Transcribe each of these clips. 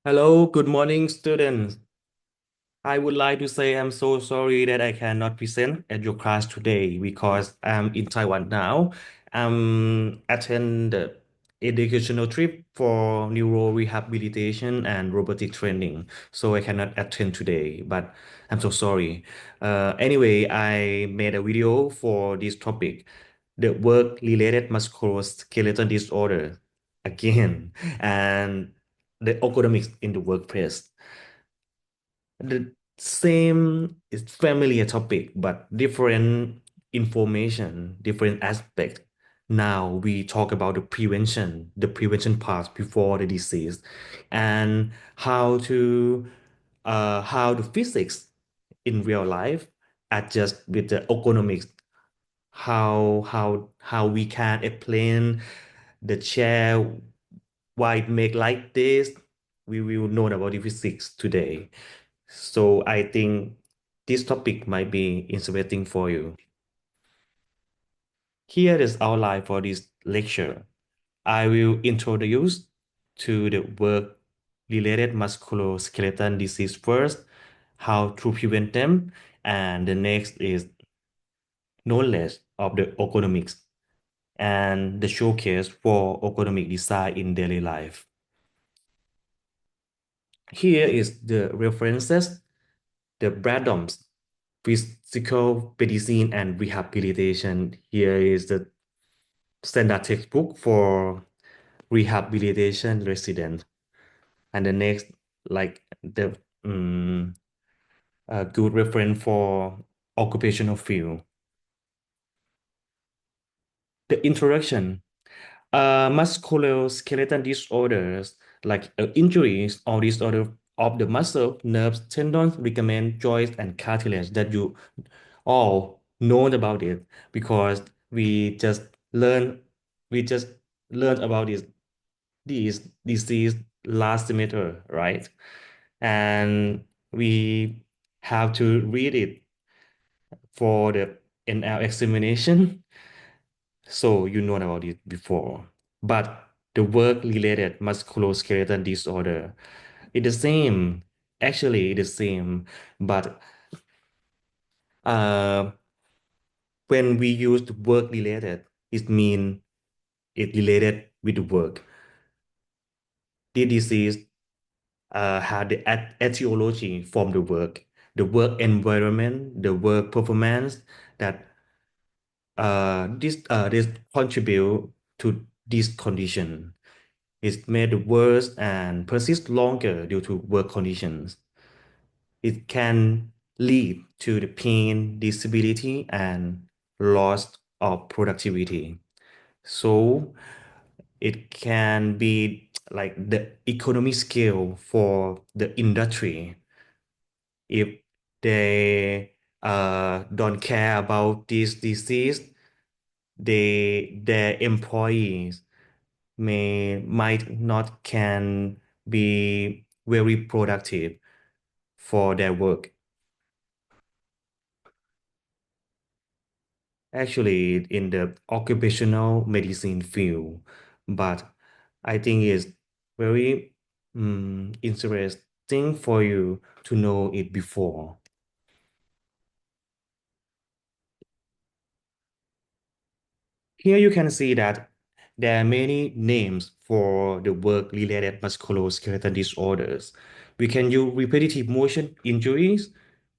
Hello, good morning, students. I would like to say I'm so sorry that I cannot present at your class today because I'm in Taiwan now. I'm attend the educational trip for neuro rehabilitation and robotic training, so I cannot attend today, but I'm so sorry. Anyway, I made a video for this topic, the work-related musculoskeletal disorder again, and the ergonomics in the workplace. The same is familiar topic, but different information, different aspect. Now we talk about the prevention part before the disease, and how the physics in real life adjust with the ergonomics, how we can explain the chair, why it make like this. We will know about the physics today. So I think this topic might be interesting for you. Here is outline for this lecture. I will introduce to the work-related musculoskeletal disease first, how to prevent them, and the next is knowledge of the ergonomics and the showcase for ergonomic design in daily life. Here is the references, the Braddom's physical medicine and rehabilitation. Here is the standard textbook for rehabilitation resident. And the next, like the good reference for occupational field. The introduction, musculoskeletal disorders like injuries or disorder of the muscle, nerves, tendons, ligament, joints, and cartilage that you all know about it because we just learn we just learned about this disease last semester, right? And we have to read it for the NL examination, so you know about it before. But the work-related musculoskeletal disorder is the same, actually the same, but uh, when we use the work-related, it means it related with the work. This disease had the etiology from the work environment, the work performance that this contribute to this condition. It's made worse and persist longer due to work conditions. It can lead to the pain, disability, and loss of productivity. So it can be like the economy scale for the industry if they don't care about this disease. Their employees might not can be very productive for their work. Actually, in the occupational medicine field, but I think it's very interesting for you to know it before. Here you can see that there are many names for the work-related musculoskeletal disorders. We can use repetitive motion injuries,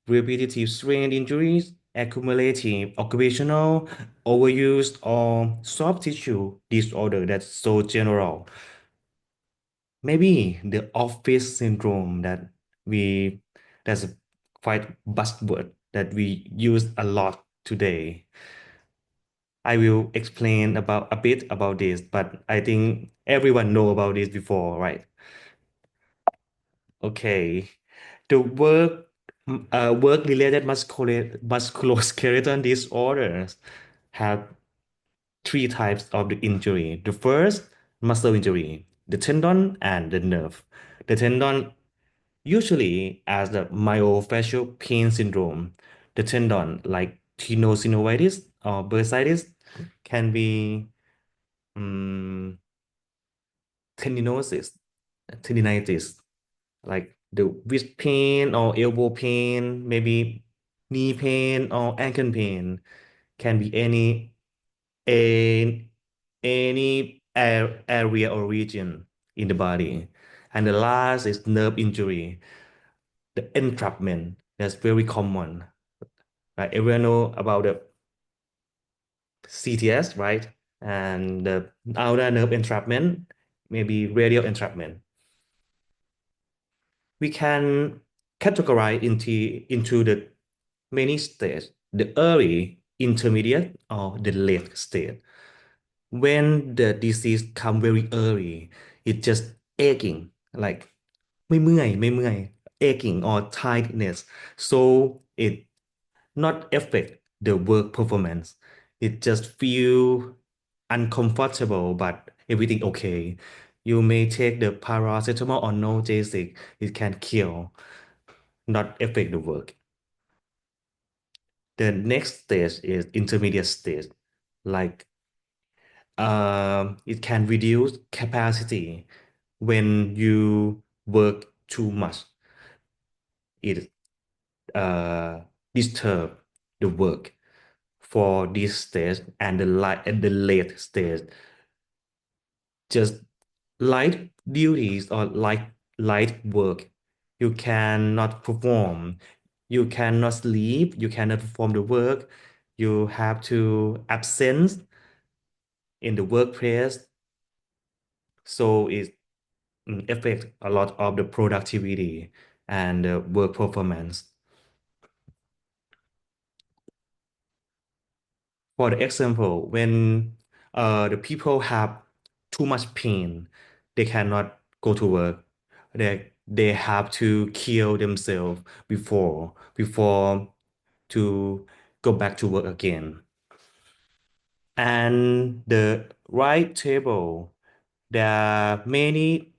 repetitive strain injuries, accumulative occupational overuse, or soft tissue disorder that's so general. Maybe the office syndrome we that's a quite buzzword that we use a lot today. I will explain about a bit about this, but I think everyone know about this before, right? Okay. The work-related musculoskeletal disorders have three types of the injury. The first, muscle injury, the tendon and the nerve. The tendon usually as the myofascial pain syndrome. The tendon, like tenosynovitis or bursitis, can be um, tendinosis, tendinitis. like the wrist pain or elbow pain, maybe knee pain or ankle pain, can be a, any area or region in the body. And the last is nerve injury, the entrapment. That's very common. Right? Everyone know about the CTS, right? And the outer nerve entrapment, maybe radial entrapment. We can categorize into the many stages, the early, intermediate, or the late stage. When the disease come very early, it's just aching, like ไม่เมื่อย aching or tiredness. So it not affect the work performance. It just feel uncomfortable, but everything okay. You may take the paracetamol or analgesic. It can kill, not affect the work. The next stage is intermediate stage. Like it can reduce capacity when you work too much. It disturb the work for this stage and the light and the late stage. Just light duties or light work you cannot perform. You cannot sleep. You cannot perform the work. You have to absent in the workplace. So it affect a lot of the productivity and work performance. For the example, when the people have too much pain, they cannot go to work. They have to kill themselves before to go back to work again. And the right table, there are many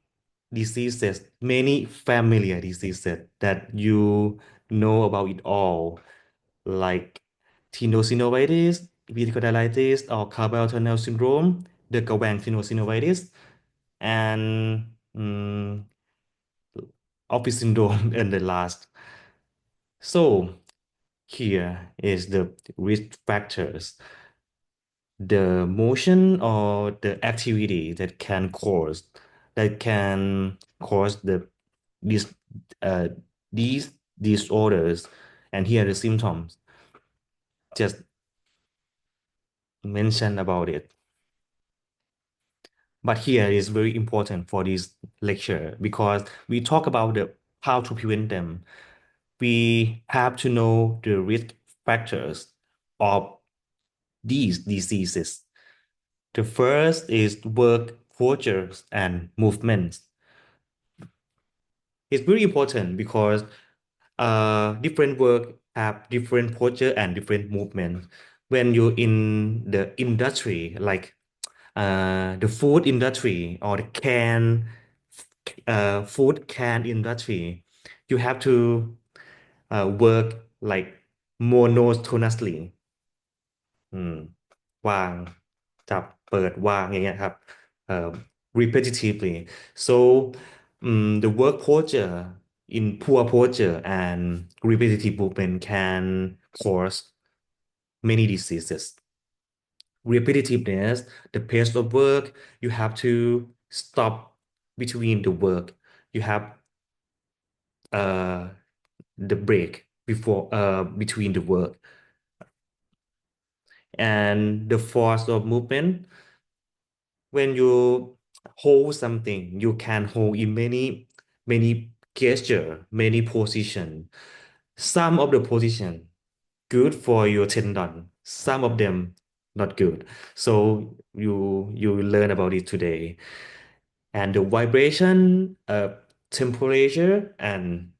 diseases, many familiar diseases that you know about it all, like tenosynovitis, pericarditis, or carpal tunnel syndrome, the Gawang tenosynovitis, and office syndrome, and the last. So here is the risk factors, the motion or the activity that can cause these uh, these disorders, and here are the symptoms. Just mention about it. But here is very important for this lecture because we talk about the how to prevent them. We have to know the risk factors of these diseases. The first is work postures and movements. It's very important because different work have different posture and different movements. When you're in the industry, like the food industry or the food can industry, you have to work like monotonously อืมวางจับเปิดวางอย่างเงี้ยครับuh, repetitively so the work posture in poor posture and repetitive movement can cause many diseases repetitiveness the pace of work you have to stop between the work you have uh, the break before between the work and the force of movement when you hold something, you can hold in many gesture, many position. Some of the position good for your tendon, some of them not good. So you learn about it today. And the vibration, temperature, and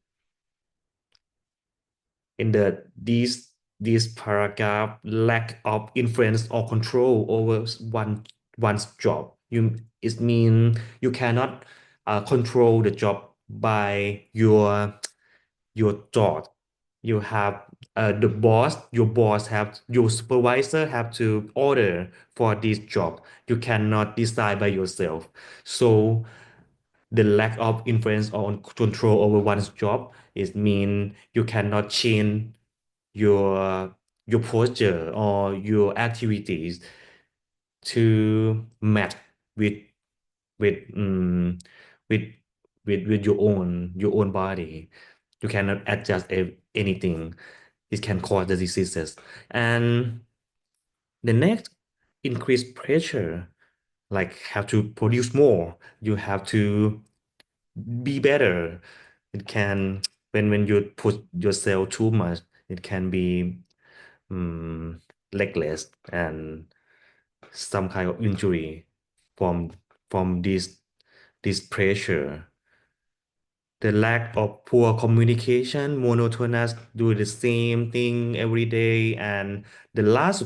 in these paragraph lack of influence or control over one's job it means you cannot control the job by your thought you have your boss have your supervisor have to order for this job you cannot decide by yourself so the lack of influence or control over one's job is mean you cannot change your your posture or your activities to match with with with with your own body. You cannot adjust anything. It can cause the diseases. And the next, increased pressure, like have to produce more. You have to be better. It can when you push yourself too much, it can be um, legless and some kind of injury from this pressure. The lack of poor communication, monotonous, do the same thing every day, and the last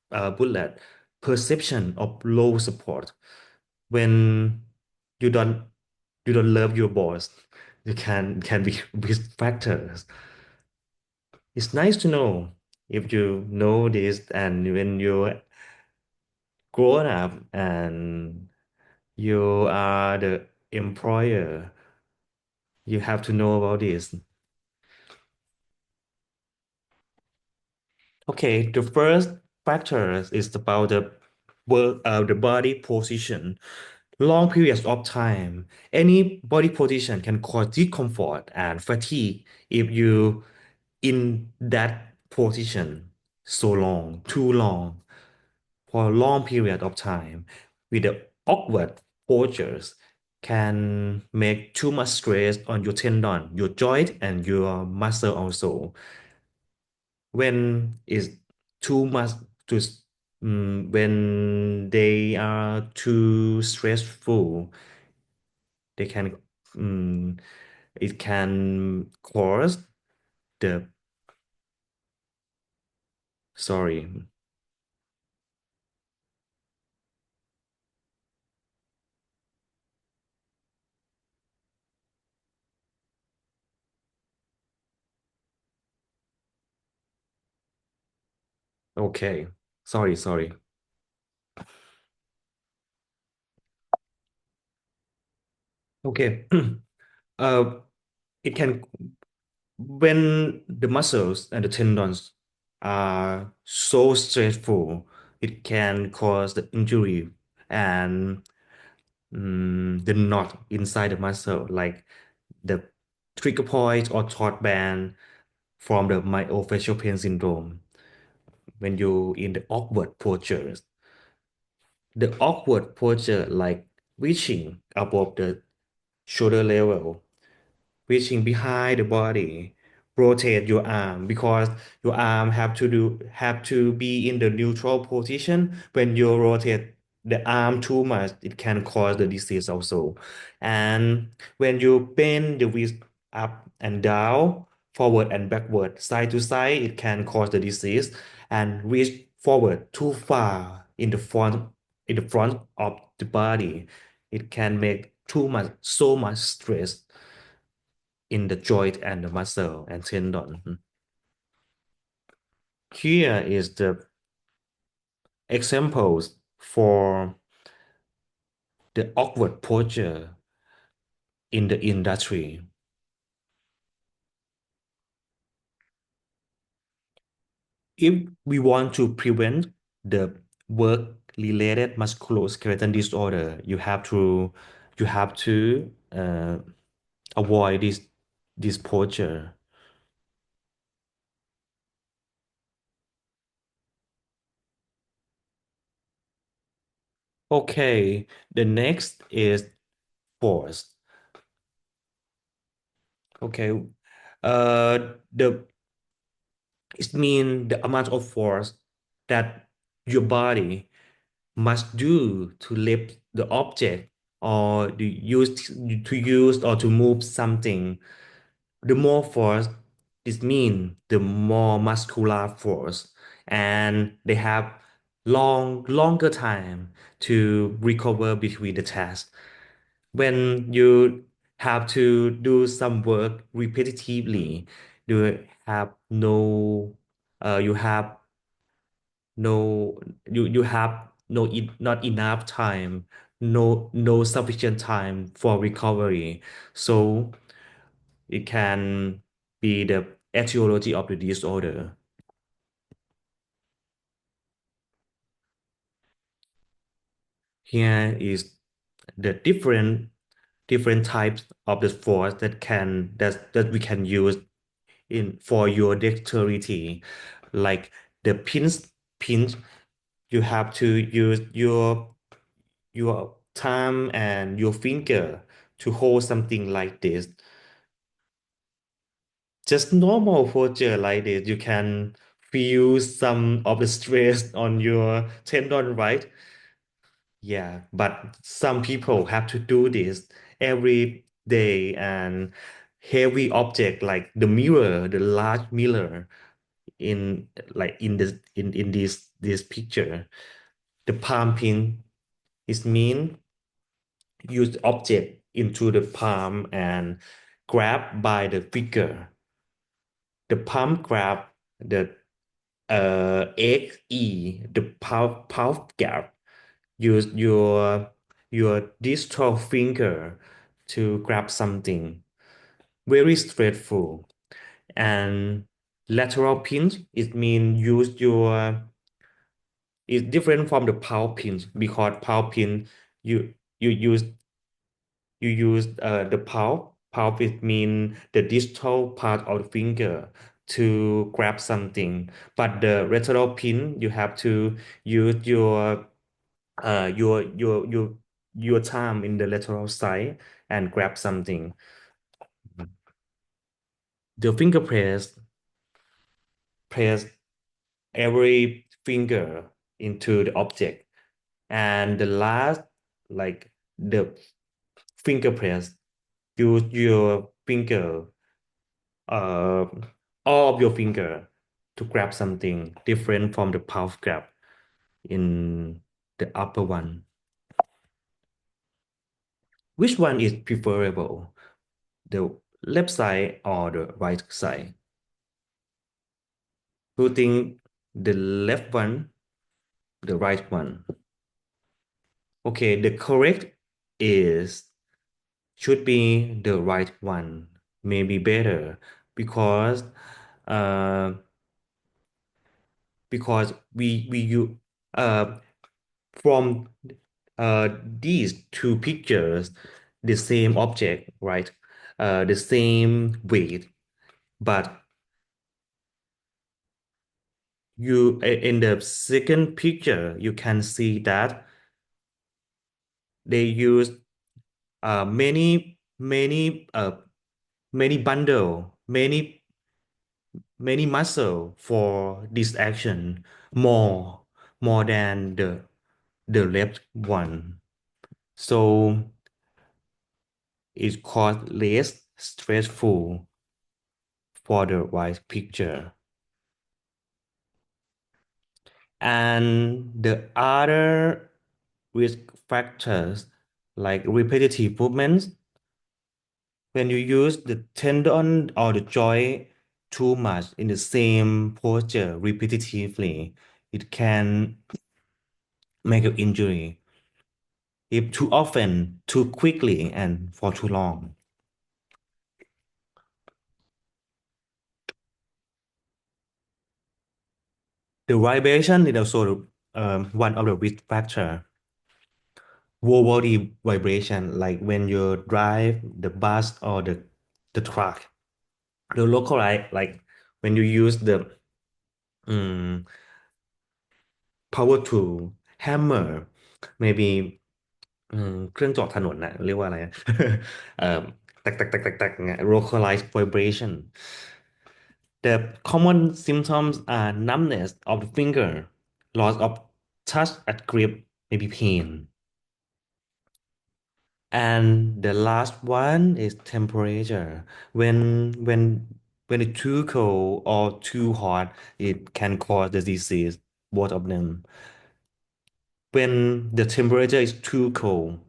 bullet, perception of low support. When you don't you don't love your boss, you can be risk factors. It's nice to know if you know this, and when you grown up and you are the employer, you have to know about this. Okay, the first factor is about the body position. Long periods of time, any body position can cause discomfort and fatigue if you in that position so long, too long, for a long period of time. With the awkward postures can make too much stress on your tendon, your joint, and your muscle also. When it's too much to when they are too stressful, they can um, it can cause the sorry. Okay, sorry. Okay. uh it can, when the muscles and the tendons are so stressful, it can cause the injury and the knot inside the muscle, like the trigger point or thought band from the myofascial pain syndrome. When you in the awkward postures, the awkward posture like reaching above the shoulder level, reaching behind the body, rotate your arm because your arm have to be in the neutral position. When you rotate the arm too much, it can cause the disease also. And when you bend the wrist up and down, forward and backward, side to side, it can cause the disease. And reach forward too far in the front of the body, it can make too much so much stress in the joint and the muscle and tendon. Here is the examples for the awkward posture in the industry. If we want to prevent the work-related musculoskeletal disorder, you have to avoid this posture. Okay, the next is force. Okay, the it means the amount of force that your body must do to lift the object or to use or to move something. The more force is mean, the more muscular force, and they have longer time to recover between the tasks. When you have to do some work repetitively, you have no you have no you have no not enough time, no sufficient time for recovery. So it can be the etiology of the disorder. Here is the different types of the force that we can use in for your dexterity. Like the pinch, you have to use your thumb and your finger to hold something like this. Just normal posture like this, you can feel some of the stress on your tendon, right? Yeah, but some people have to do this every day, and heavy object like the mirror, the large mirror in like in this picture, the palm pin is mean use the object into the palm and grab by the finger. The palm grab the XE, the palm grab. Use your distal finger to grab something. Very straightful. And lateral pinch, it means use your it's different from the palm pinch because palm pinch you you use the palm. Palm it mean the distal part of the finger to grab something. But the lateral pin, you have to use uh your your your your thumb in the lateral side and grab something. The finger press every finger into the object, and the last like the finger press use your finger uh, all of your finger to grab something different from the palm grab in the upper one. Which one is preferable? The left side or the right side? Who think the left one, the right one? Okay, the correct is should be the right one. Maybe better because uh we you uh from these two pictures, the same object, right? The same weight, but in the second picture, you can see that they use many bundle, many muscle for this action, more more than the left one. So it caused less stressful for the right picture. And the other risk factors like repetitive movements, when you use the tendon or the joint too much in the same posture repetitively, it can make an injury if too often, too quickly, and for too long. The vibration is also one of the risk factor. Whole body vibration, like when you drive the bus or the truck, the localized, like when you use the um, power tool hammer maybe เครื่องเจาะถนนนะเรียกว่าอะไรอะเอ่อตักเงี้ย localized vibration. The common symptoms are numbness of the finger, loss of touch at grip, maybe pain. And the last one is temperature. When it's too cold or too hot, it can cause the disease, both of them. When the temperature is too cold,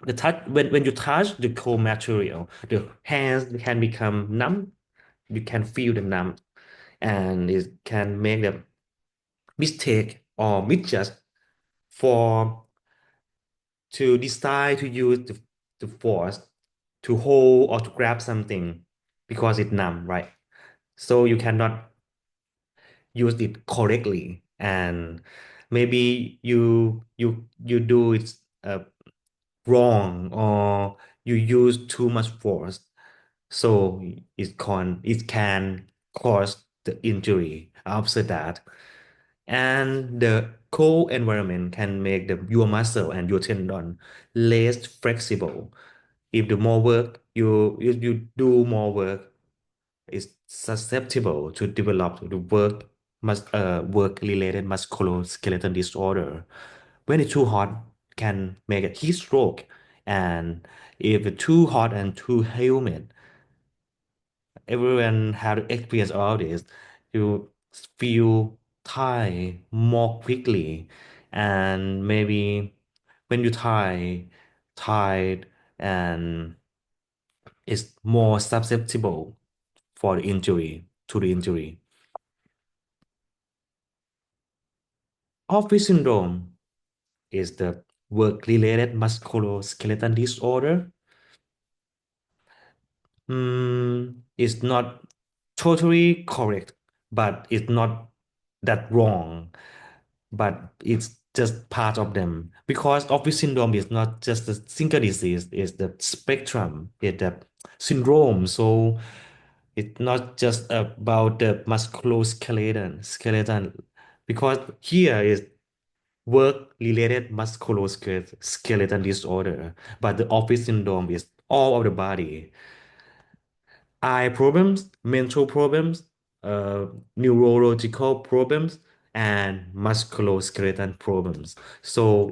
the touch when you touch the cold material, the hands can become numb. You can feel the numb, and it can make the mistake or misjudge for to decide to use the force to hold or to grab something because it's numb, right? So you cannot use it correctly, and maybe you do it wrong, or you use too much force, so it can cause the injury after that. And the cold environment can make your muscle and your tendon less flexible. If the more work you do more work, is susceptible to develop the work-related musculoskeletal disorder. When it's too hot, can make a heat stroke, and if it's too hot and too humid, everyone have experience all this. You feel tired more quickly, and maybe when you tired, and it's more susceptible for the injury to the injury. Office syndrome is the work-related musculoskeletal disorder. It's not totally correct, but it's not that wrong. But it's just part of them, because office syndrome is not just a single disease; it's the spectrum, it's the syndrome. So it's not just about the skeleton, because here is work-related musculoskeletal disorder, but the office syndrome is all of the body. Eye problems, mental problems, uh, neurological problems, and musculoskeletal problems. So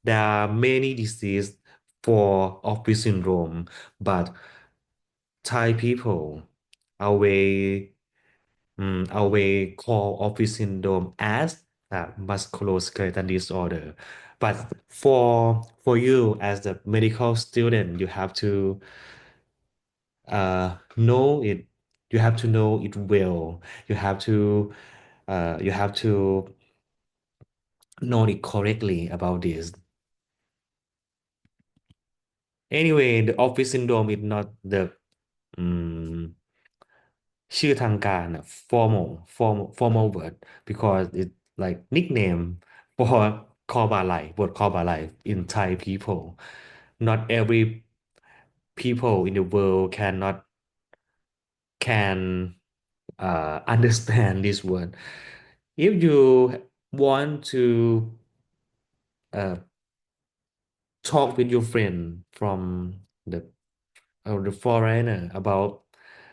there are many diseases for office syndrome, but Thai people always always call office syndrome as musculoskeletal disorder. But for you as a medical student, you have to know it. You have to know it well. You have to know it correctly about this. Anyway, the office syndrome is not the อืมชื่อทางการอะ formal word, because it's like nickname for คอบ่าไหล่ปวดคอบ่าไหล่ in Thai people. Not every people in the world can understand this word. If you want to uh, talk with your friend from the foreigner about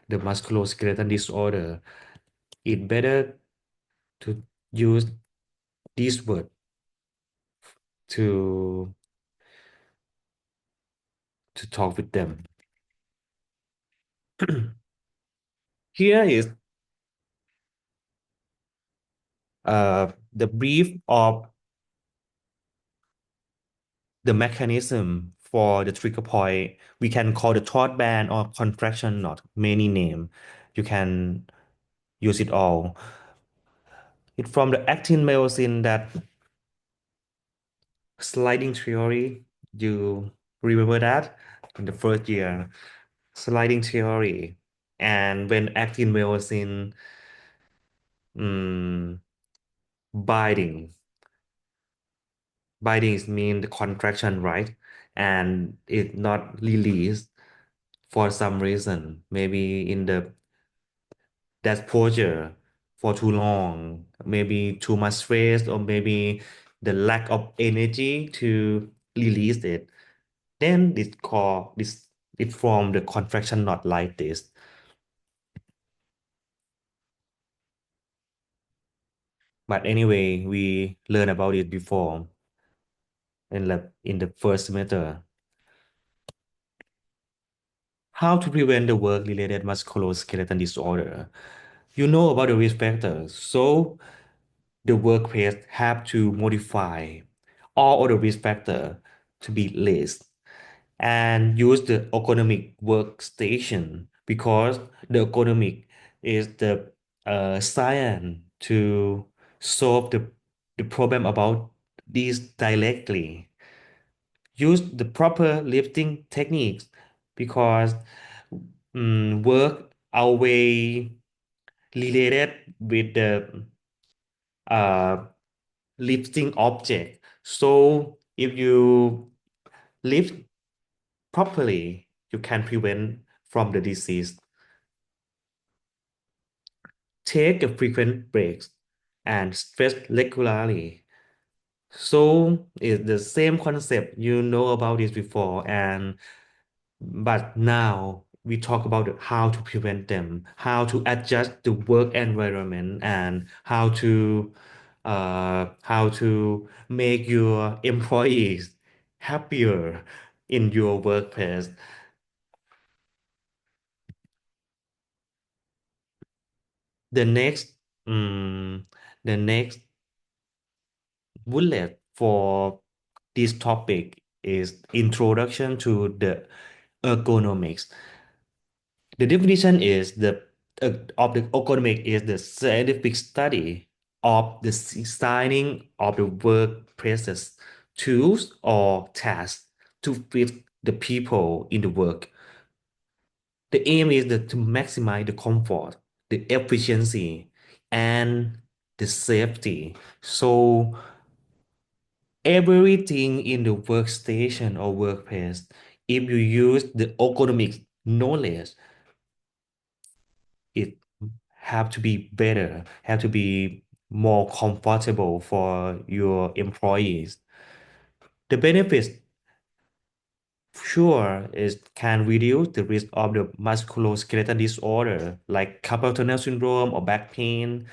the musculoskeletal disorder, it better to use this word to to talk with them. Here is the brief of the mechanism for the trigger point. We can call the thought band or contraction knot many name. You can use it all. It's from the actin myosin, that sliding theory. You remember that in the first year, sliding theory. And when actin myosin mm, binding, binding is mean the contraction, right? And it not released for some reason, maybe in that posture for too long, maybe too much stress, or maybe the lack of energy to release it. Then it form the contraction knot like this. But anyway, we learned about it before in the first semester. How to prevent the work-related musculoskeletal disorder. You know about the risk factors, so the workplace have to modify all of the risk factor to be less, and use the ergonomic workstation, because the ergonomic is the science to solve the problem about this directly. Use the proper lifting techniques because work always related with the uh, lifting object. So if you lift properly, you can prevent from the disease. Take a frequent breaks and stretch regularly. So it's the same concept. You know about this before, and but now we talk about how to prevent them, how to adjust the work environment, and how to make your employees happier in your workplace. The next, um, the next bullet for this topic is introduction to the ergonomics. The definition is of the ergonomic is the scientific study of the designing of the workplaces, tools or tasks to fit the people in the work. The aim is to maximize the comfort, the efficiency, and the safety. So everything in the workstation or workplace, if you use the ergonomic knowledge, it have to be better, have to be more comfortable for your employees. The benefits, sure, is can reduce the risk of the musculoskeletal disorder like carpal tunnel syndrome or back pain,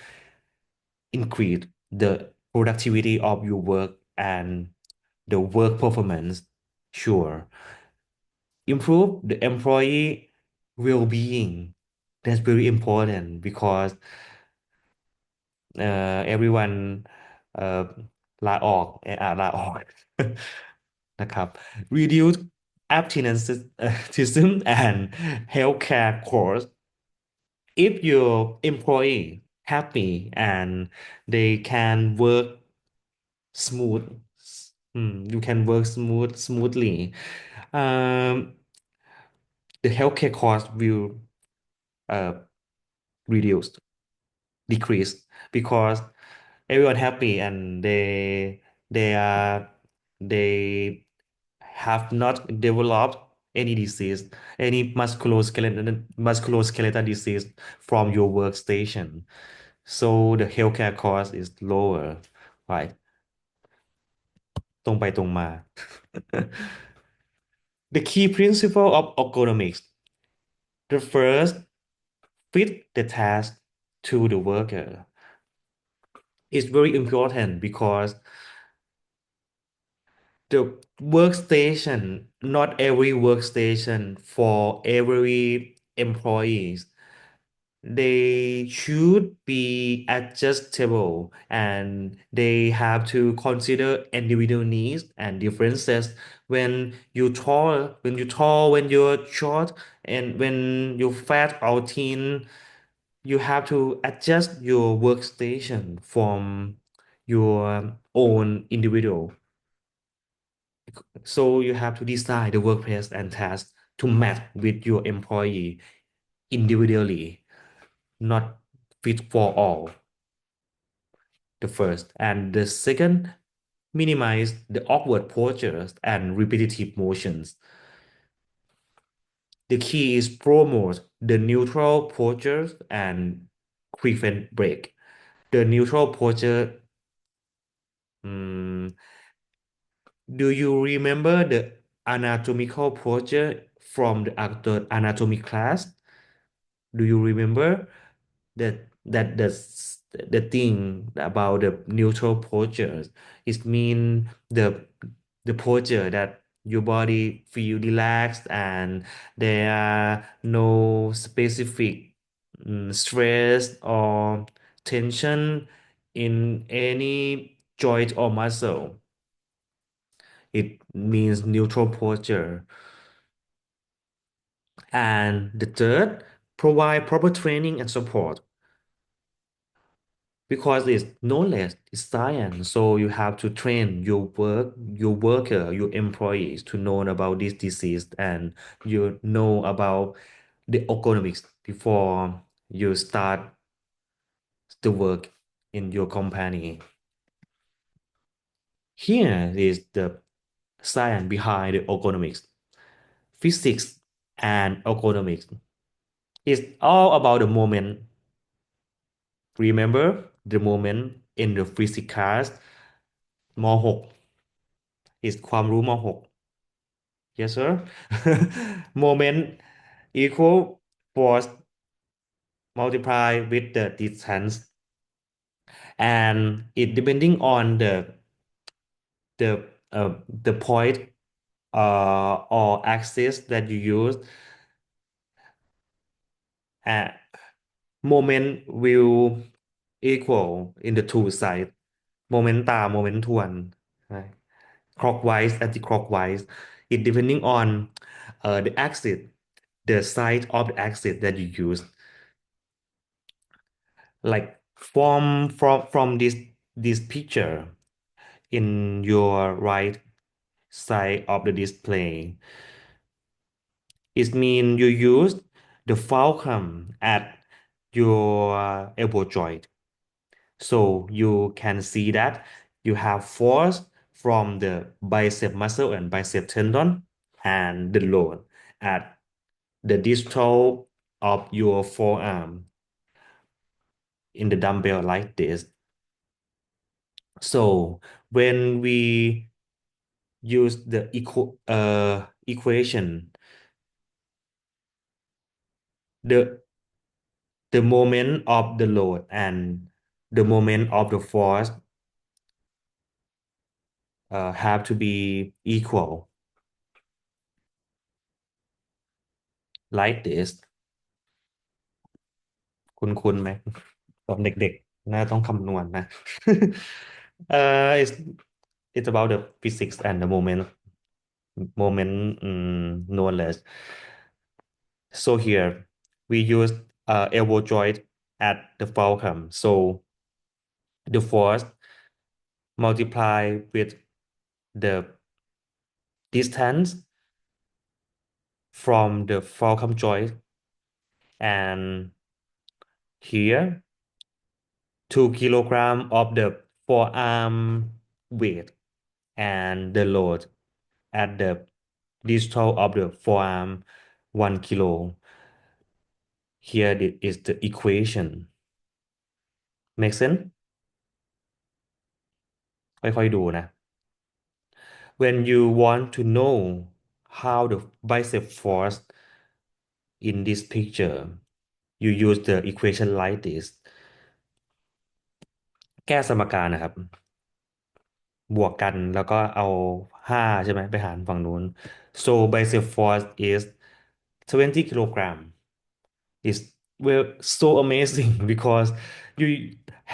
increase the productivity of your work and the work performance, sure. Improve the employee well-being. That's very important because everyoneเอ่อลาออกลาออก นะครับ reduce absenteeism and healthcare costs if your employee happy and they can work smooth you can work smoothly um, the healthcare cost will uh, reduce decrease because everyone happy and they have not developed any disease, any musculoskeletal disease from your workstation. So the healthcare cost is lower, right? ตรงไปตรงมา The key principle of ergonomics. The first, fit the task to the worker. It's very important because the workstation, not every workstation for every employees, they should be adjustable and they have to consider individual needs and differences when you're short, and when you're fat or thin, you have to adjust your workstation from your own individual. So you have to design the workplace and tasks to match with your employee individually, not fit for all. The first. And the second, minimize the awkward postures and repetitive motions. The key is promote the neutral postures and prevent break. The neutral posture, mm, do you remember the anatomical posture from the anatomy class? Do you remember the thing about the neutral postures? It means the posture that your body feel relaxed and there are no specific stress or tension in any joint or muscle. It means neutral posture. And the third, provide proper training and support. because it's knowledge, it's science. So you have to train your worker, your employees to know about this disease, and you know about the economics before you start the work in your company. Here is the science behind the economics. Physics and economics is all about the moment. Remember the moment in the physics classม .6 is ความรู้ม .6 Yes sir moment equal force multiply with the distance, and it depending on the point or axis that you use, uh, moment will equal in the two sides. Moment ตาม moment ทวน right? Clockwise, anti-clockwise. It depending on the axis, the side of the axis that you use. Like from this picture in your right side of the display, it means you use the fulcrum at your elbow joint. So you can see that you have force from the bicep muscle and bicep tendon and the load at the distal of your forearm in the dumbbell like this. So when we use the equation, the the moment of the load and the moment of the force have to be equal like this คุณไหมตอนเด็กๆน่าต้องคำนวณนะit's about the physics and the moment knowledge. So here we use elbow joint at the fulcrum. So the force multiply with the distance from the fulcrum joint, and here 2 kilogram of the forearm weight and the load at the distal of the forearm 1 kilo. Here is the equation. Make sense? ค่อยๆดูนะ When you want to know how the bicep force in this picture, you use the equation like this. แก้สมการนะครับบวกกันแล้วก็เอา5ใช่ไหมไปหารฝั่งนู้น so bicep force is 20 kilogram. It's well so amazing because you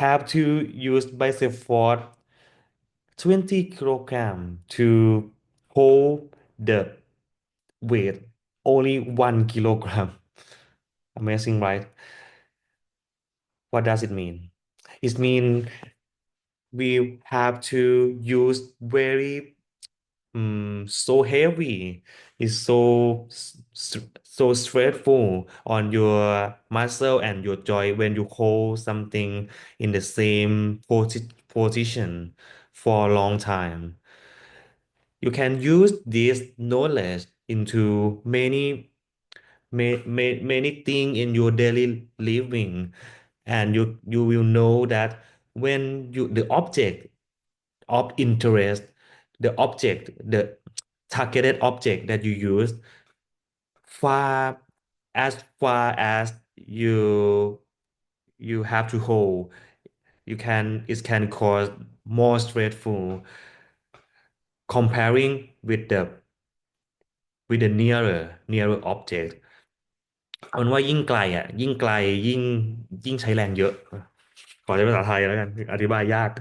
have to use bicep force 20 kilogram to hold the weight only 1 kilogram. Amazing, right? What does it mean? It means we have to use very so heavy. It's so stressful on your muscle and your joint when you hold something in the same position for a long time. You can use this knowledge into many things in your daily living, and you will know that when you the object of interest, the targeted object that you use, far far as you have to hold, it can cause more stressful comparing with the nearer object เอาเป็นว่ายิ่งไกลยิ่งไกลยิ่งใช้แรงเยอะขอใช้ภาษาไทยแล้วกันอธิบายยาก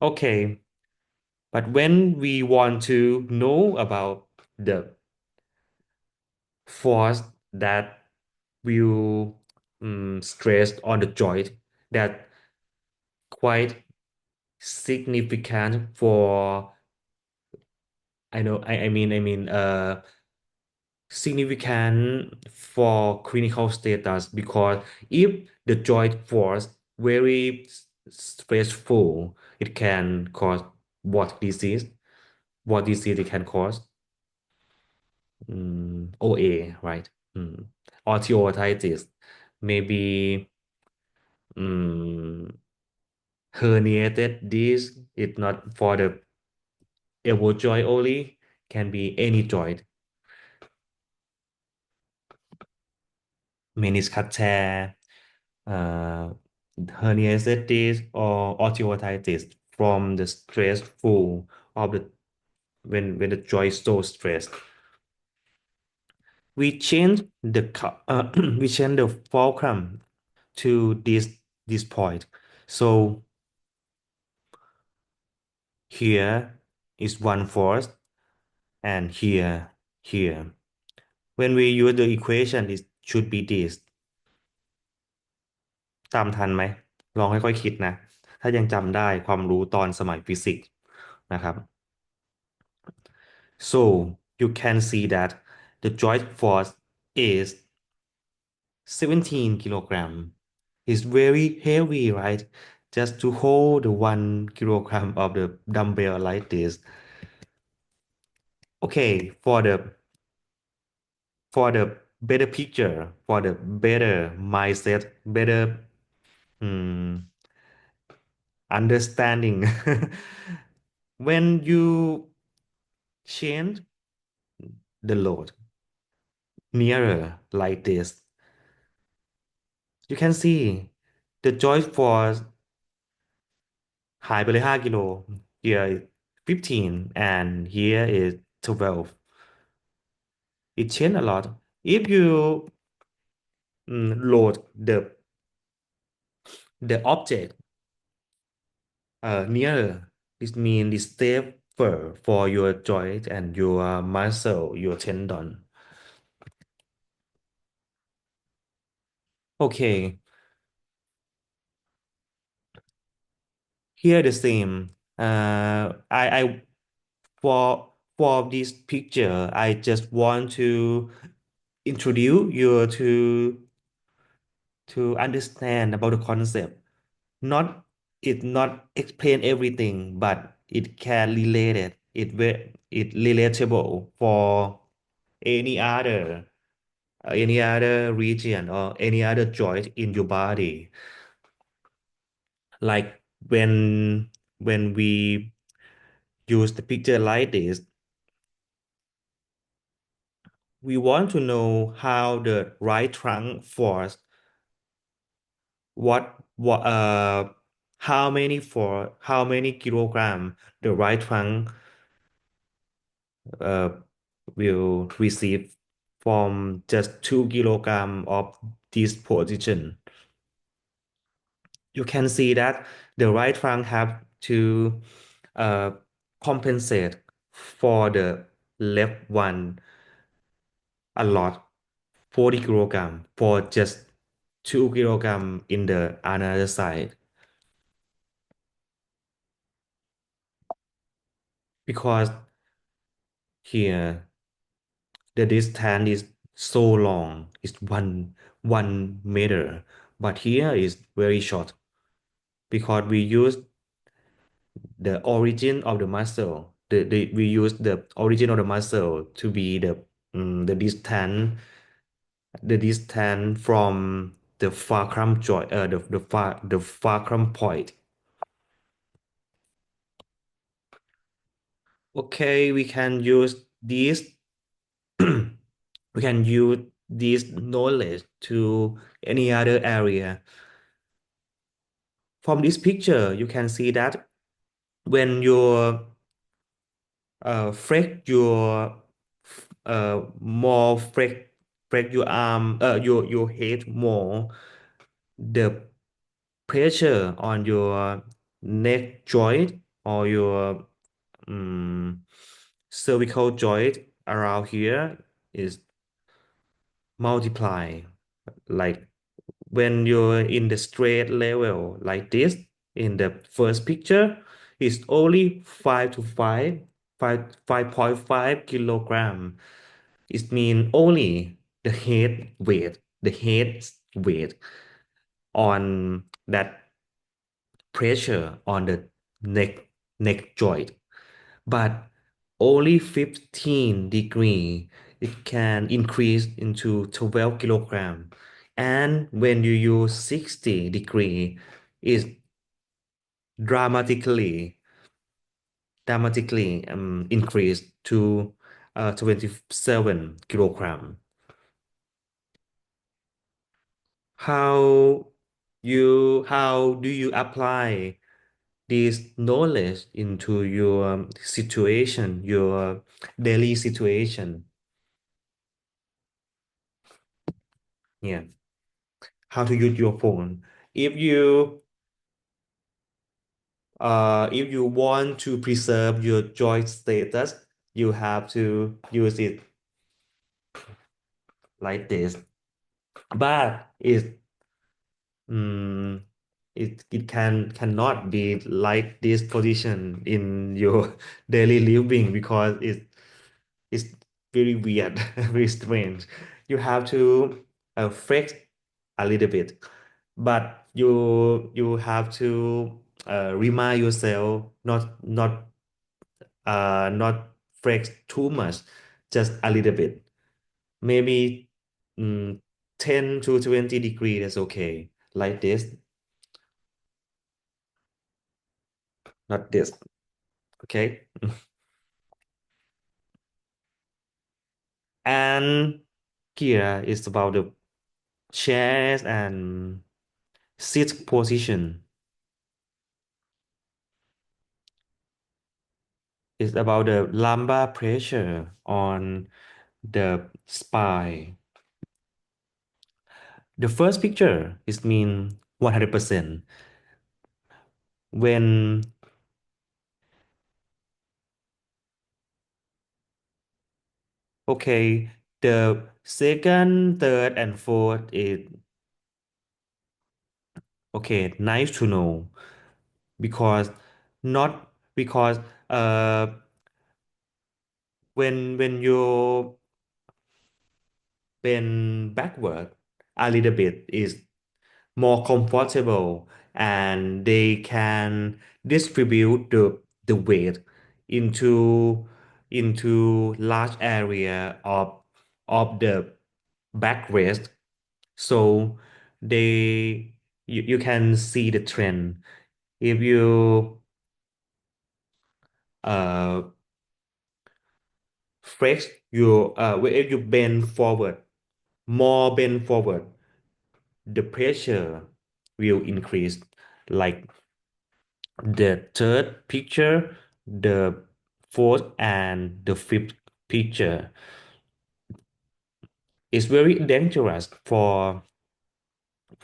okay, but when we want to know about the force that will stress on the joint that quite significant for significant for clinical status because if the joint was very stressful, it can cause what disease? What disease it can cause? OA, right? Mm. Osteoarthritis, maybe mm, herniated disc. It's not for the elbow joint only, can be any joint. Meniscus tear, uh, herniated disc, or osteoarthritis from the stressful of the when the joint is so stressed. We change the we change the fulcrum to this point. So here is one force, and here. When we use the equation, it should be this. จำทันไหมลองค่อยๆคิดนะถ้ายังจำได้ความรู้ตอนสมัยฟิสิกส์นะครับ so you can see that the joint force is 17 kilogram. It's very heavy, right? Just to hold the 1 kilogram of the dumbbell like this. Okay, for the better picture, for the better mindset, better um, understanding, when you change the load nearer like this, you can see the joint force หายไปเลย5 กิโล here is 15 and here is 12 it changed a lot if you load the object nearer this means it's safer for your joint and your muscle your tendon okay here the same I for this picture I just want to introduce you to understand about the concept. Not it not explain everything, but it can relate it. It relatable for any other any other region or any other joint in your body. Like when we use the picture like this, we want to know how the right trunk force what how many kilogram the right trunk uh, will receive from just 2 kilogram of this position. You can see that the right trunk have to uh, compensate for the left one a lot, 40 kilogram for just 2 kilogram in the another side because here the distance is so long, it's one meter, but here is very short because we use the origin of the muscle. We use the origin of the muscle to be the distance from the fulcrum joint, the fulcrum point. Okay, we can use this. We can use this knowledge to any other area. From this picture, you can see that when you flex your more flex your arm your head more, the pressure on your neck joint or your um, cervical joint around here is multiply like when you're in the straight level like this in the first picture, it's only 5.5 kilogram. It means only the head weight on that pressure on the neck neck joint, but only 15 degree it can increase into 12 kilogram. And when you use 60 degree, is dramatically increased to 27 kilogram. How how do you apply this knowledge into your situation, your daily situation? Yeah, how to use your phone. If you if you want to preserve your joy status, you have to use it like this. But mm, cannot be like this position in your daily living because it's very weird, very strange. You have to flex a little bit, but you have to remind yourself not flex too much, just a little bit. Maybe mm, 10 to 20 degree, that's okay. Like this, not this. Okay. And here is about the chairs and seat position. It's about the lumbar pressure on the spine. The first picture is mean 100%. When okay, the second, third, and fourth is okay, nice to know because not because uh when you bend backward a little bit is more comfortable, and they can distribute the weight into large area of the backrest. So you can see the trend if you uh flex your if you bend forward, more bend forward, the pressure will increase. Like the third picture, the fourth, and the fifth picture is very dangerous for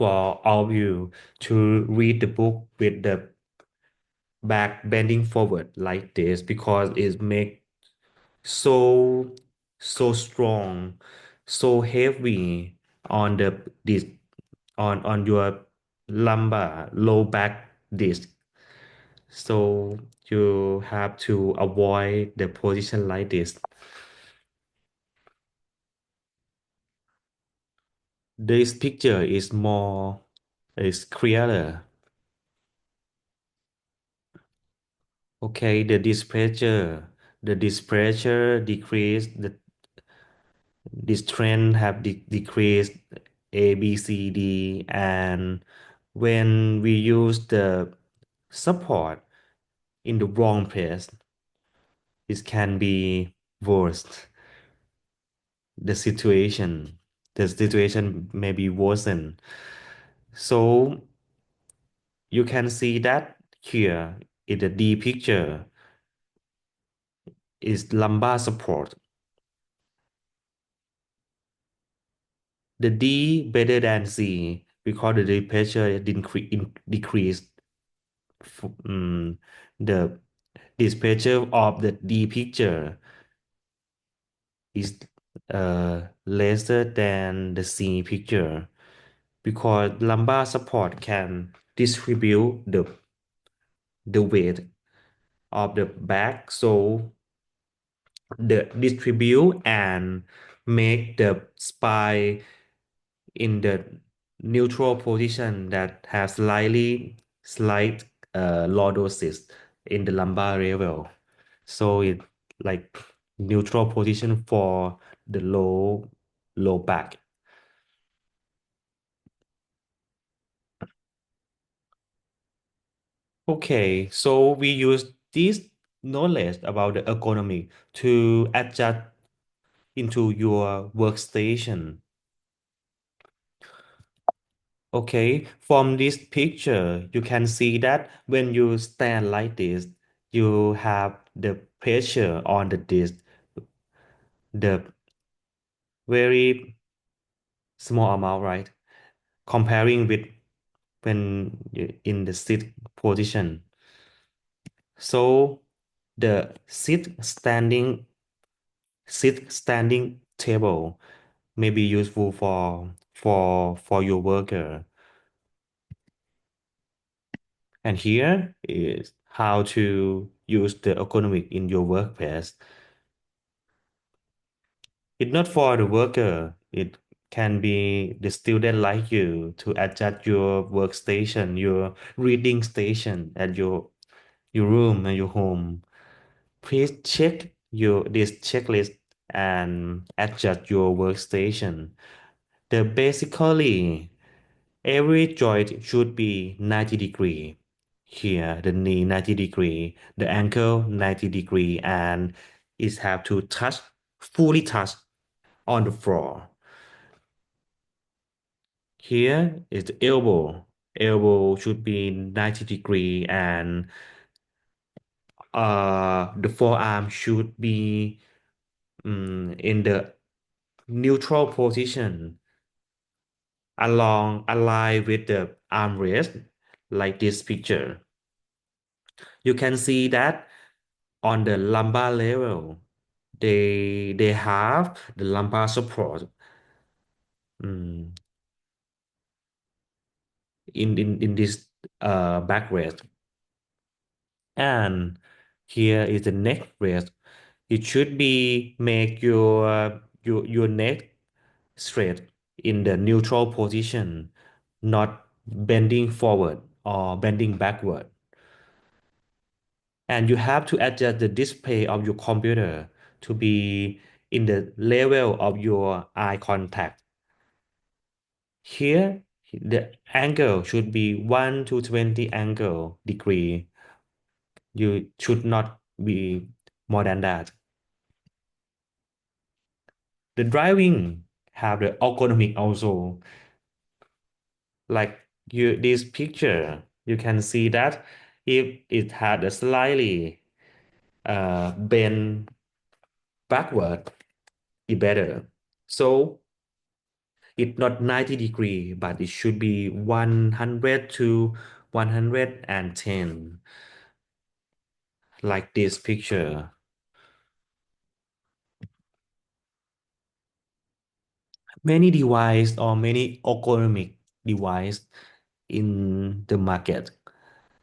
all of you to read the book with the back bending forward like this because it make so strong, so heavy on this on your lumbar low back disc. So you have to avoid the position like this. This picture is clearer. Okay, the displeasure decrease, this trend have decreased A, B, C, D, and when we use the support in the wrong place, it can be worse. The situation, the situation may be worsened. So you can see that here in the D picture is lumbar support. The D better than C because the pressure decreased. Um, the displeasure of the D picture is lesser than the C picture. because lumbar support can distribute the weight of the back, so the distribute and make the spine in the neutral position that has slight lordosis in the lumbar level. So it like neutral position for the low back. Okay, so we use this knowledge about the ergonomy to adjust into your workstation. Okay, from this picture, you can see that when you stand like this, you have the pressure on the disc, the very small amount, right? Comparing with when you in the position. So the sit standing table may be useful for your worker. And here is how to use the ergonomic in your workplace. It's not for the worker. It can be the student like you to adjust your workstation, your reading station at your room and your home. Please check your this checklist and adjust your workstation. The basically every joint should be 90 degree. Here, the knee 90 degree, the ankle 90 degree, and it have to fully touch on the floor. Here is the elbow. Elbow should be 90 degree and the forearm should be in the neutral position align with the armrest like this picture. You can see that on the lumbar level, they have the lumbar support mm, in this backrest. And here is the neck rest. It should be make your neck straight in the neutral position, not bending forward or bending backward. And you have to adjust the display of your computer to be in the level of your eye contact. Here, the angle should be 1 to 20 angle degree. You should not be more than that. The driving have the ergonomic also. Like this picture, you can see that if it had a slightly bend backward, it better. So it's not 90 degree, but it should be 100 to 110, like this picture. Many device or many ergonomic device in the market,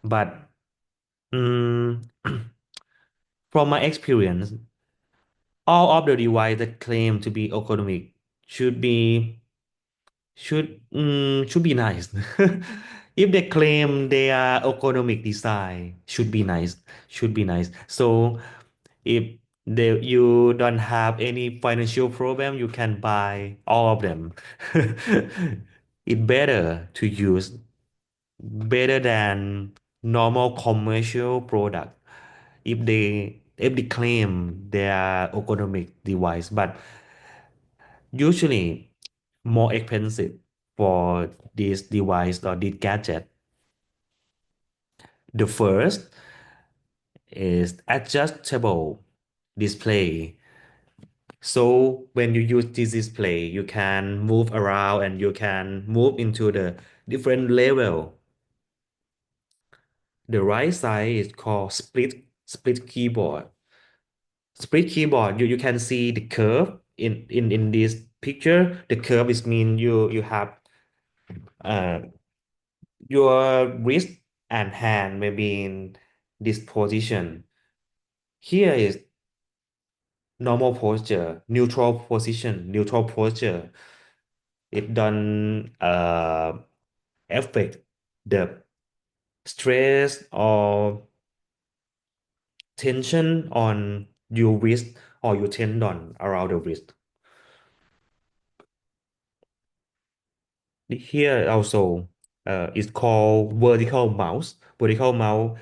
but mm, from my experience, all of the device that claim to be ergonomic should be should be nice. If they claim they are ergonomic design, should be nice. So if you don't have any financial problem, you can buy all of them. It's better to use better than normal commercial product if they claim they are ergonomic device, but usually more expensive for this device or this gadget. The first is adjustable display. So when you use this display, you can move around and you can move into the different level. The right side is called split keyboard. Split keyboard, you can see the curve in this picture. The curve is mean you have Uh, your wrist and hand may be in this position. Here is normal posture, neutral position, neutral posture. It don't affect the stress or tension on your wrist or your tendon around the wrist. Here also it's called vertical mouse. Vertical mouse,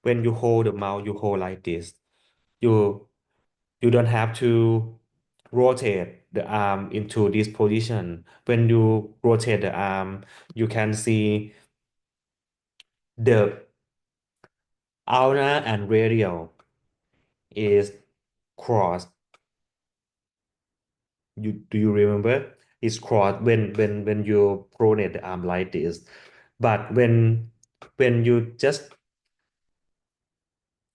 when you hold the mouse, you hold like this. You you don't have to rotate the arm into this position. When you rotate the arm, you can see the ulnar and radial is crossed. Do you remember? It's crossed when you pronate the arm like this. But when you just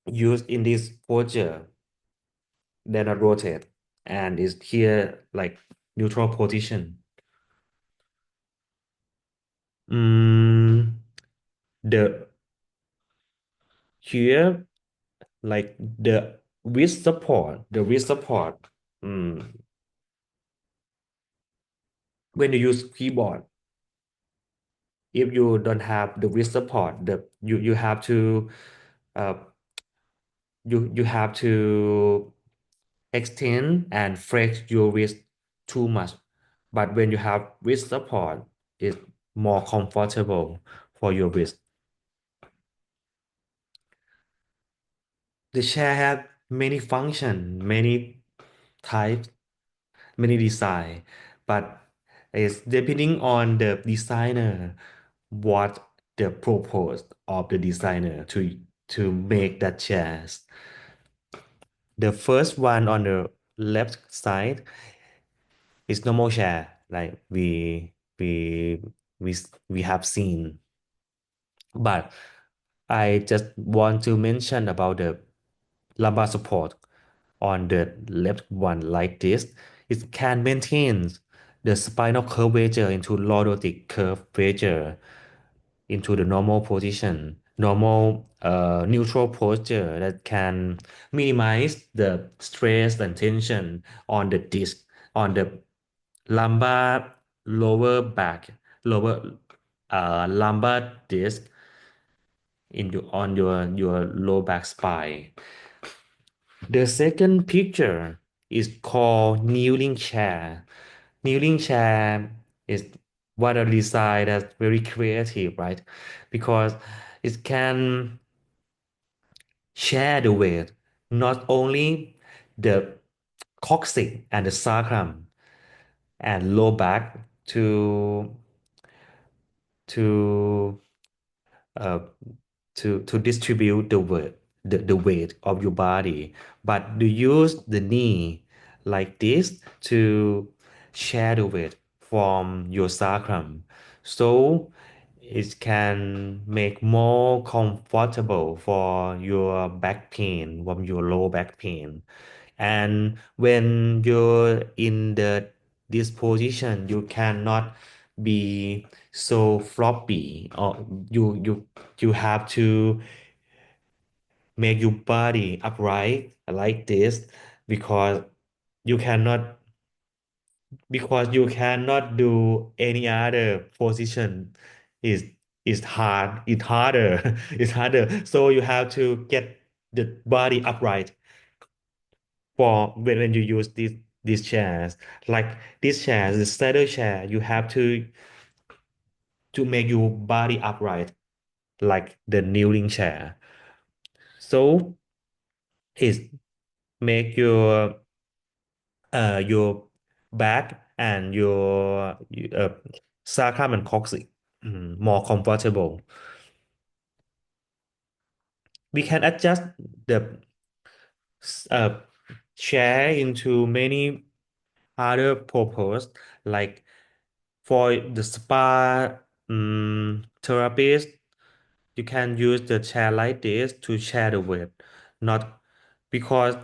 use in this posture, they're not rotate, and it's here like neutral position. Mm, the here like the wrist support. Mm, when you use keyboard, if you don't have the wrist support, you have to uh, you have to extend and flex your wrist too much. But when you have wrist support, it's more comfortable for your wrist. The chair has many function, many types, many design, but it's depending on the designer what the purpose of the designer to make that chairs. The first one on the left side is normal chair, like we we we have seen. But I just want to mention about the lumbar support on the left one like this. It can maintain the spinal curvature into lordotic curvature into the normal position, normal neutral posture that can minimize the stress and tension on the disc, on the lumbar lower back, lower lumbar disc in your low back spine. The second picture is called kneeling chair. Kneeling chair is what a design that's very creative, right? Because it can share the weight, not only the coccyx and the sacrum and low back to uh, to distribute the weight of your body, but to use the knee like this to share the weight from your sacrum, so it can make more comfortable for your back pain, from your low back pain. And when you're in this position, you cannot be so floppy, or you have to make your body upright like this, because you cannot you cannot do any other position. is is hard, it's harder. It's harder, so you have to get the body upright for when you use these chairs, like this chair, the saddle chair. You have to make your body upright like the kneeling chair, so it make your back and your sacrum and coccyx more comfortable. We can adjust the uh, chair into many other purpose, like for the spa therapist. You can use the chair like this to share the weight, not because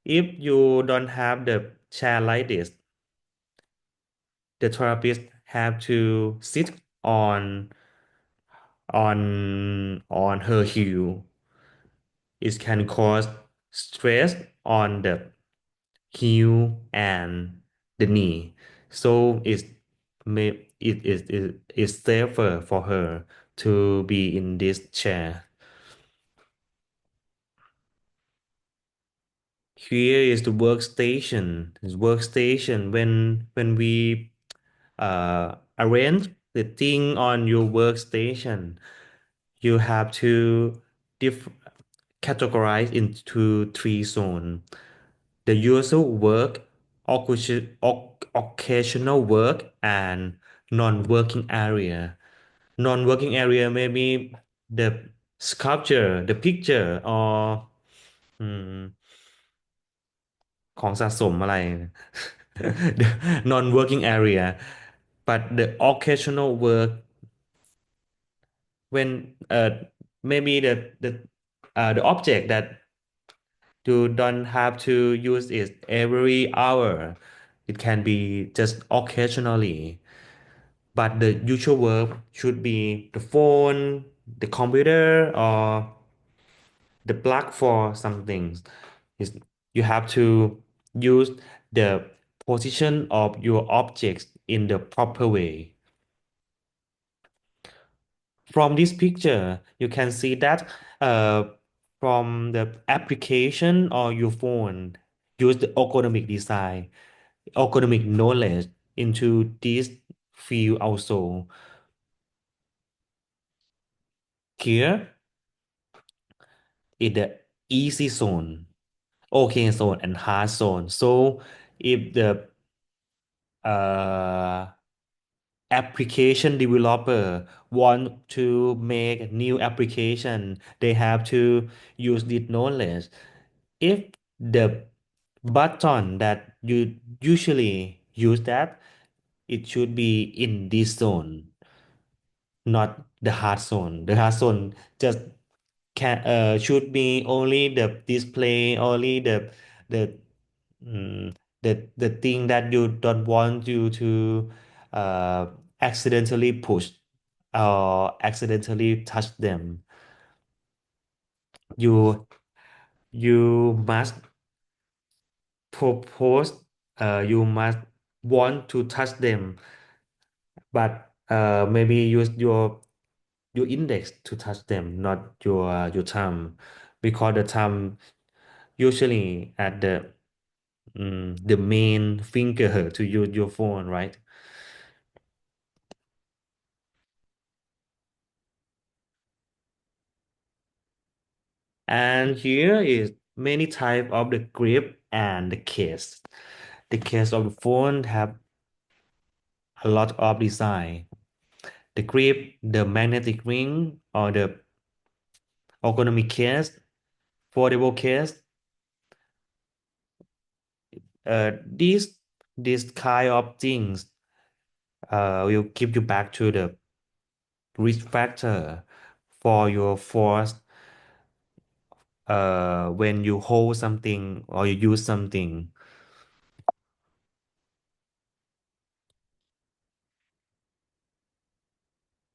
if you don't have the chair like this, the therapist have to sit on on her heel. It can cause stress on the heel and the knee. So it's safer for her to be in this chair. Here is the workstation. This workstation when we arrange the thing on your workstation, you have to diff categorize into three zones. The usual work, occasional work, and non-working area. Non-working area may be the sculpture, the picture, or อืมของสะสมอะไร The non-working area. But the occasional work when maybe the object that you don't have to use it every hour. It can be just occasionally. But the usual work should be the phone, the computer, or the plug for some things. Is you have to use the position of your objects in the proper way. From this picture, you can see that from the application or your phone, use the ergonomic design, ergonomic knowledge into this field also. Here is the easy zone, okay zone, and hard zone. So if the uh, application developer want to make a new application, they have to use this knowledge. If the button that you usually use that, it should be in this zone, not the hard zone. The hard zone just can should be only the display, only the mm, the thing that you don't want you to uh, accidentally push or accidentally touch them. You you must propose you must want to touch them, but maybe use your index to touch them, not your thumb, because the thumb usually at the main finger to use your phone, right? And here is many type of the grip and the case. The case of the phone have a lot of design. The grip, the magnetic ring, or the ergonomic case, foldable case. These kind of things will keep you back to the risk factor for your force when you hold something or you use something.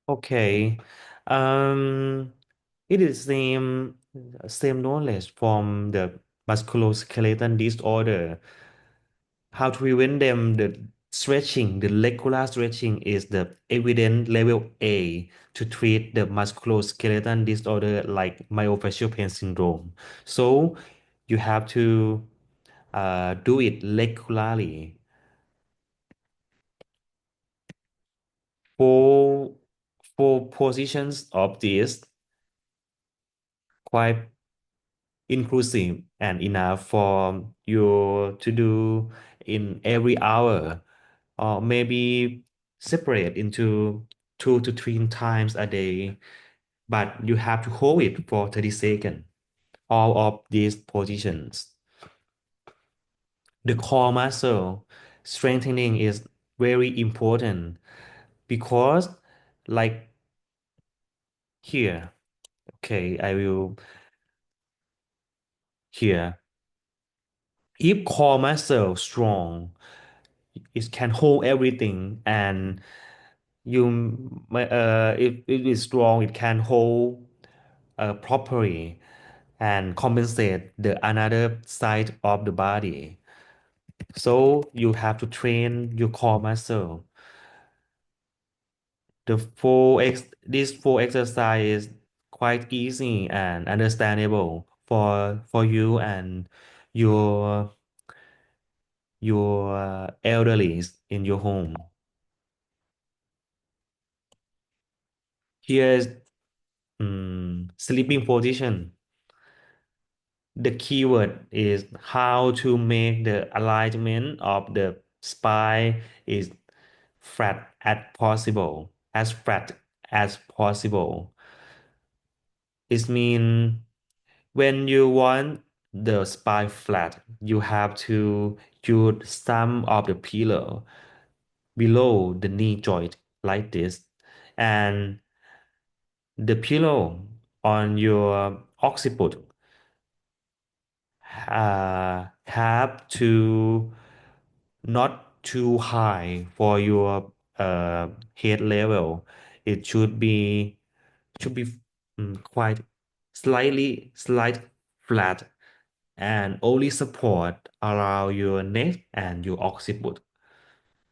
Okay. Um, it is same knowledge from the musculoskeletal disorder. How to prevent them? The stretching, the regular stretching is the evidence level A to treat the musculoskeletal disorder like myofascial pain syndrome. So you have to do it regularly. For positions of this, quite inclusive and enough for you to do in every hour, or maybe separate into 2 to 3 times a day, but you have to hold it for 30 seconds, all of these positions. The core muscle strengthening is very important because, like here, okay, I will here. If core muscle strong, it can hold everything, and if it is strong, it can hold properly and compensate the another side of the body. So you have to train your core muscle. This four exercise is quite easy and understandable for you and your elderlies in your home. Here's sleeping position. The keyword is how to make the alignment of the spine is as flat as possible. It means when you want the spine flat, you have to use some of the pillow below the knee joint like this, and the pillow on your occiput have to not too high for your head level. It should be quite slight flat and only support around your neck and your occiput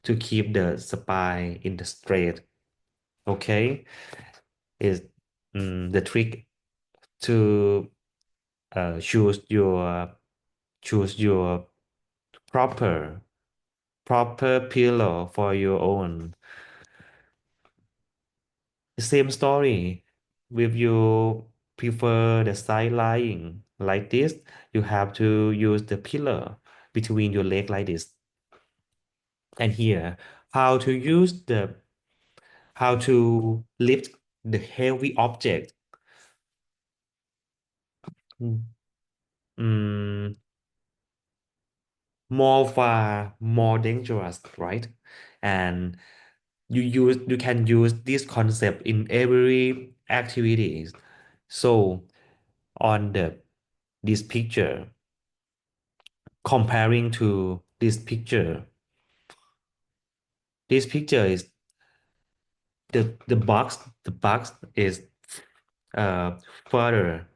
to keep the spine in the straight. Okay, is the trick to uh, choose your choose your proper pillow for your own. Same story. If you prefer the side lying like this, you have to use the pillow between your leg like this. And here, how to use the how to lift the heavy object. Mm, more far more dangerous, right? And you can use this concept in every activities. So on this picture, comparing to this picture is the box is uh further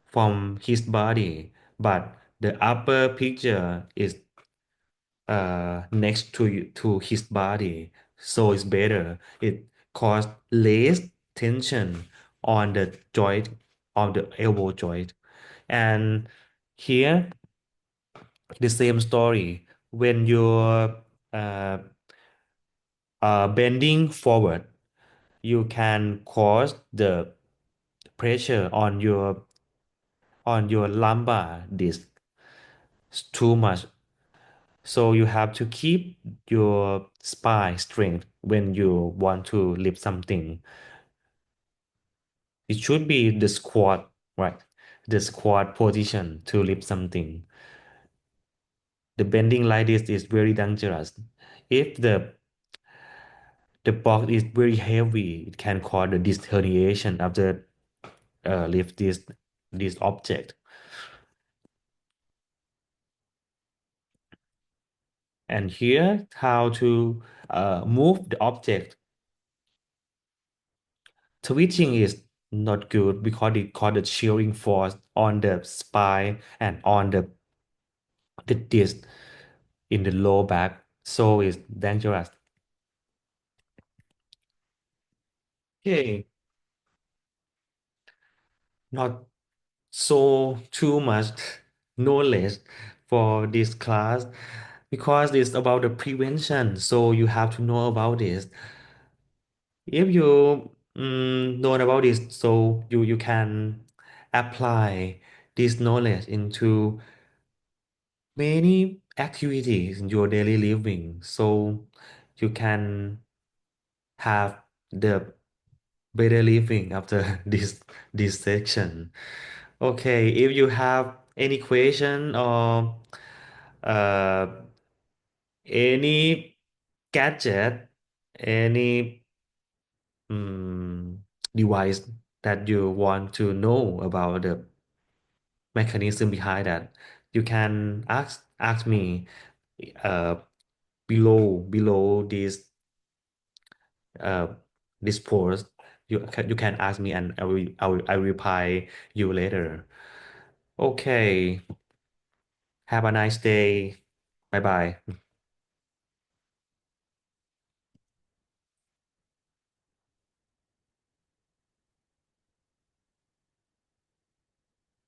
from his body, but the upper picture is next to his body, so it's better. It cause less tension on the joint, on the elbow joint. And here the same story. When you're uh, bending forward, you can cause the pressure on your lumbar disc too much. So you have to keep your spine strength when you want to lift something. It should be the squat, right? The squat position to lift something. The bending like this is very dangerous. If the box is very heavy, it can cause the disc herniation after lift this object. And here, how to move the object. Twitching is not good because it causes shearing force on the spine and on the disc in the low back, so it's dangerous. Okay, not so too much knowledge for this class because it's about the prevention, so you have to know about this. If you know about this, so you can apply this knowledge into many activities in your daily living, so you can have the better living after this section. Okay, if you have any question or uh, any gadget, any um, device that you want to know about the mechanism behind that, you can ask me uh, below uh this post. You can ask me and I will reply you later. Okay. Have a nice day. Bye bye.